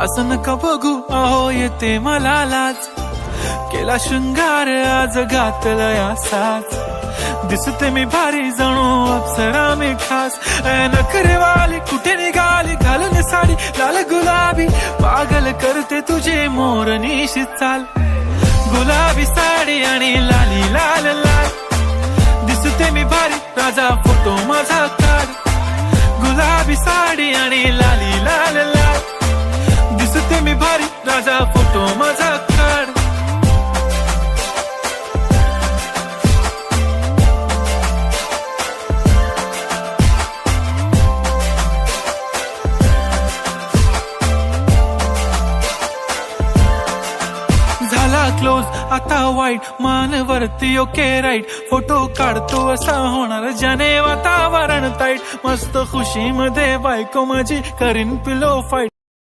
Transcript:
असं नका बघू अहो येते मला लाज, केला शृंगार आज घातलाय असाच, दिसते मी भारी जणू अप्सरा मी खास, नखरेवाली कुठे निघाली घालून साडी लाल गुलाबी, पागल करते तुझे मोरनीशी चाल, गुलाबी साडी आणि लाली लाल लाल, दिसते मी भारी राजा फोटो माझा काढ, गुलाबी साडी आणि लाली लाल लाल, दिसते मी भारी राजा फोटो माझा काढ. झाला क्लोज आता वाईट मानवरती ओके राईट, फोटो काढतो असा होणार ज्याने वातावरण ताईट, मस्त खुशी मध्ये बायको माझी करीन पिलो फाईट.